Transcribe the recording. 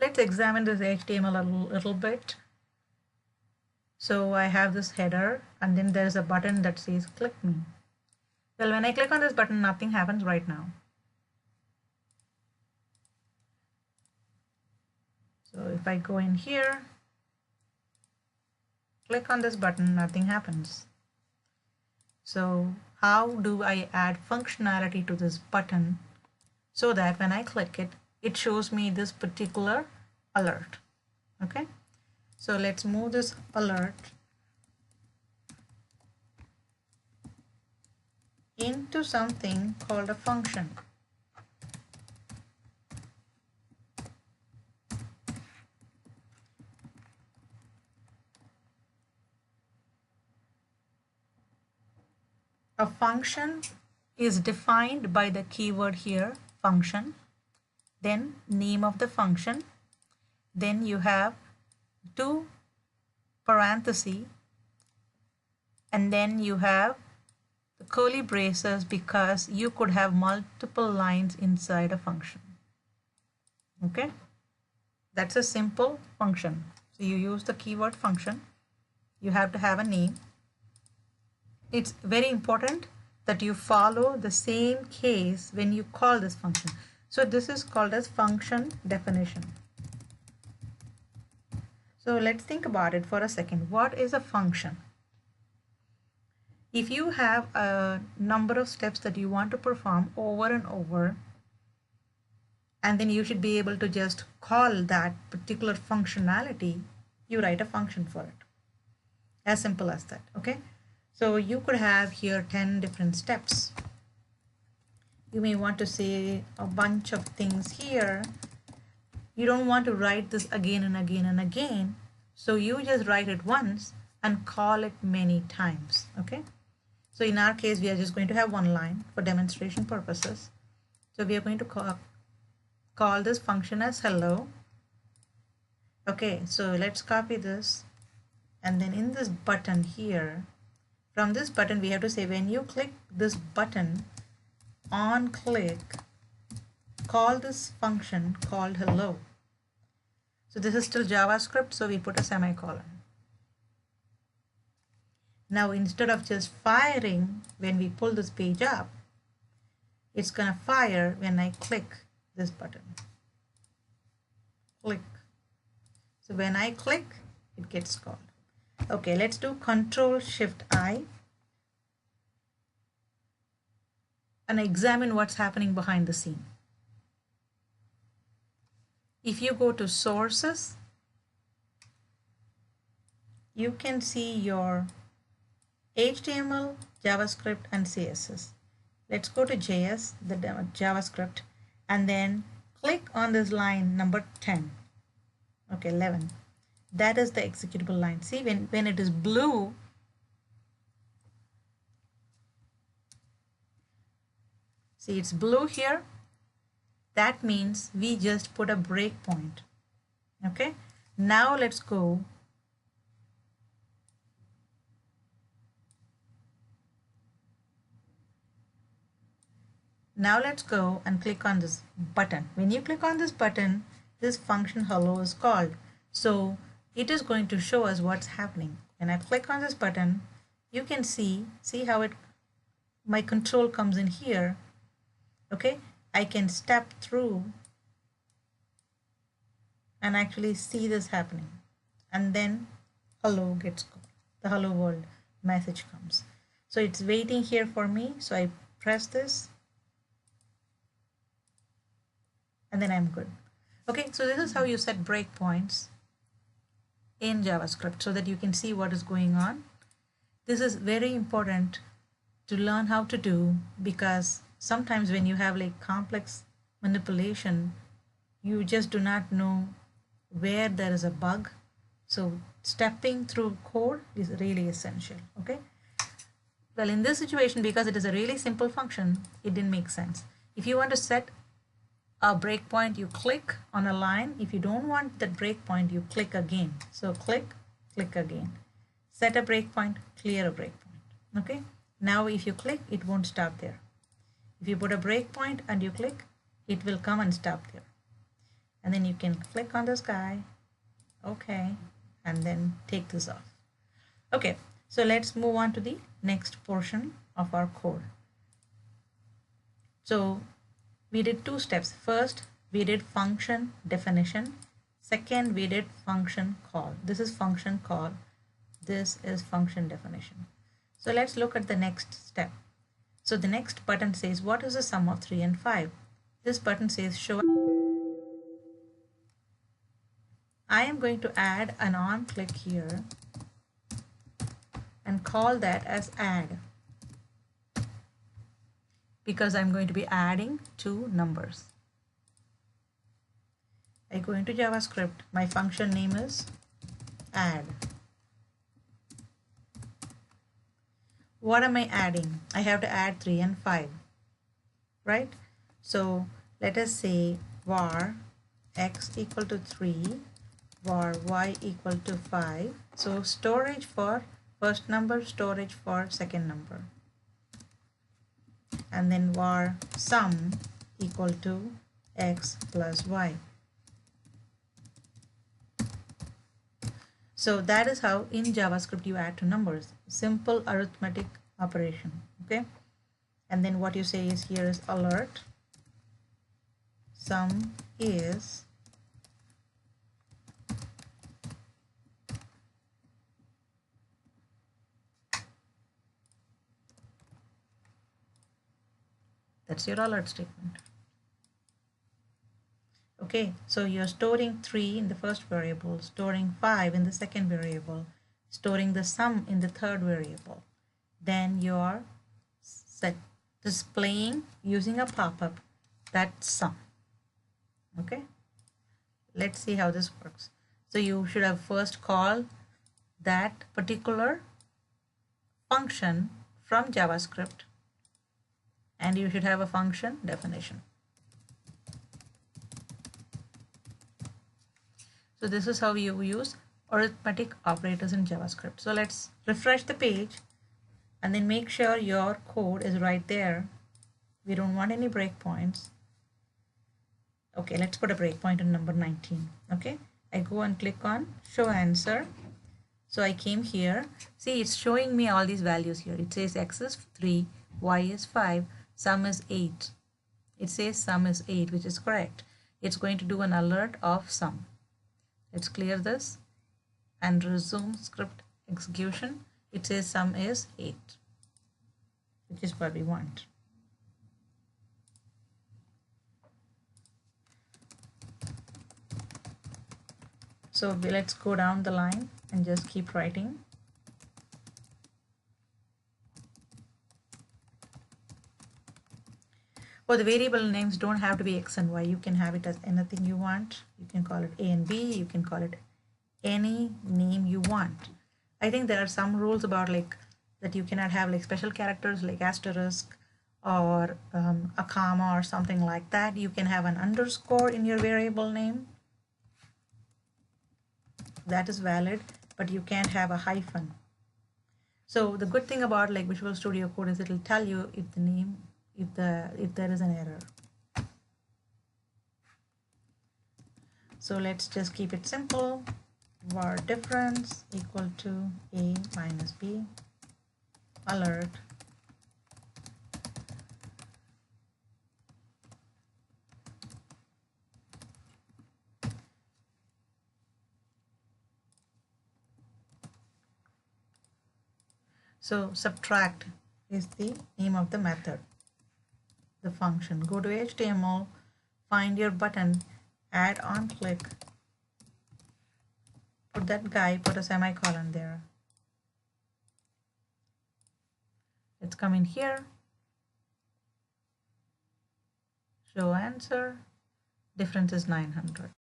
Let's examine this HTML a little bit. So I have this header and then there's a button that says click me. Well, when I click on this button, nothing happens right now. So if I go in here, click on this button, nothing happens. So how do I add functionality to this button so that when I click it, it shows me this particular alert? Okay, so let's move this alert into something called a function. A function is defined by the keyword here, function, then name of the function, then you have two parentheses, and then you have the curly braces because you could have multiple lines inside a function. Okay, that's a simple function. So you use the keyword function, you have to have a name. It's very important that you follow the same case when you call this function. So this is called as function definition. So let's think about it for a second. What is a function? If you have a number of steps that you want to perform over and over, and then you should be able to just call that particular functionality, you write a function for it. As simple as that, okay? So you could have here 10 different steps. You may want to say a bunch of things here. You don't want to write this again and again and again. So you just write it once and call it many times, okay? So in our case, we are just going to have one line for demonstration purposes. So we are going to call this function as hello. Okay, so let's copy this. And then in this button here, from this button, we have to say when you click this button, on click, call this function called hello. So this is still JavaScript, so we put a semicolon. Now instead of just firing when we pull this page up, it's gonna fire when I click this button. Click. So when I click, it gets called. Okay, let's do Control-Shift-I and examine what's happening behind the scene. If you go to sources, you can see your HTML, JavaScript, and CSS. Let's go to JS, the JavaScript, and then click on this line number 10. Okay, 11. That is the executable line. See, when it is blue, see it's blue here. That means we just put a breakpoint. Okay, now let's go. Now let's go and click on this button. When you click on this button, this function hello is called. So it is going to show us what's happening. When I click on this button, you can see how my control comes in here. Okay, I can step through and actually see this happening. And then hello gets called. The hello world message comes. So it's waiting here for me. So I press this and then I'm good. Okay, so this is how you set breakpoints in JavaScript so that you can see what is going on. This is very important to learn how to do because sometimes when you have like complex manipulation, you just do not know where there is a bug. So stepping through code is really essential. Okay. Well, in this situation, because it is a really simple function, it didn't make sense. If you want to set a breakpoint, you click on a line. If you don't want that breakpoint, you click again. So click again. Set a breakpoint, clear a breakpoint. Okay. Now if you click, it won't stop there. If you put a breakpoint and you click, it will come and stop there. and then you can click on this guy, okay, and then take this off. Okay, so let's move on to the next portion of our code. So we did two steps. First, we did function definition. Second, we did function call. This is function call. This is function definition. So let's look at the next step. So the next button says, what is the sum of 3 and 5? This button says show. I am going to add an on click here and call that as add, because I'm going to be adding two numbers. I go into JavaScript. My function name is add. What am I adding? I have to add 3 and 5, right? So let us say var x equal to 3, var y equal to 5. So storage for first number, storage for second number. And then var sum equal to x plus y. So that is how in JavaScript you add two numbers. Simple arithmetic operation, okay? And then what you say is here is alert sum is that's your alert statement. Okay, so you're storing 3 in the first variable, storing 5 in the second variable, storing the sum in the third variable. Then you're displaying using a pop-up that sum. Okay, let's see how this works. So you should have first called that particular function from JavaScript, and you should have a function definition. So this is how you use arithmetic operators in JavaScript. So let's refresh the page and then make sure your code is right there. We don't want any breakpoints. Okay, let's put a breakpoint on number 19. Okay, I go and click on show answer. So I came here. See, it's showing me all these values here. It says x is 3, y is 5, sum is 8. It says sum is 8, which is correct. It's going to do an alert of sum. Let's clear this and resume script execution. It says sum is 8, which is what we want. So let's go down the line and just keep writing. For the variable names don't have to be x and y. You can have it as anything you want. You can call it a and b. You can call it any name you want. I think there are some rules about like that you cannot have like special characters like asterisk or a comma or something like that. You can have an underscore in your variable name. That is valid, but you can't have a hyphen. So the good thing about like Visual Studio Code is it'll tell you if the name, if there is an error. So let's just keep it simple. Var difference equal to a minus b, alert So subtract is the name of the method, the function. Go to HTML, find your button, add on click, put that guy, put a semicolon there. Let's come in here, show answer, difference is 900.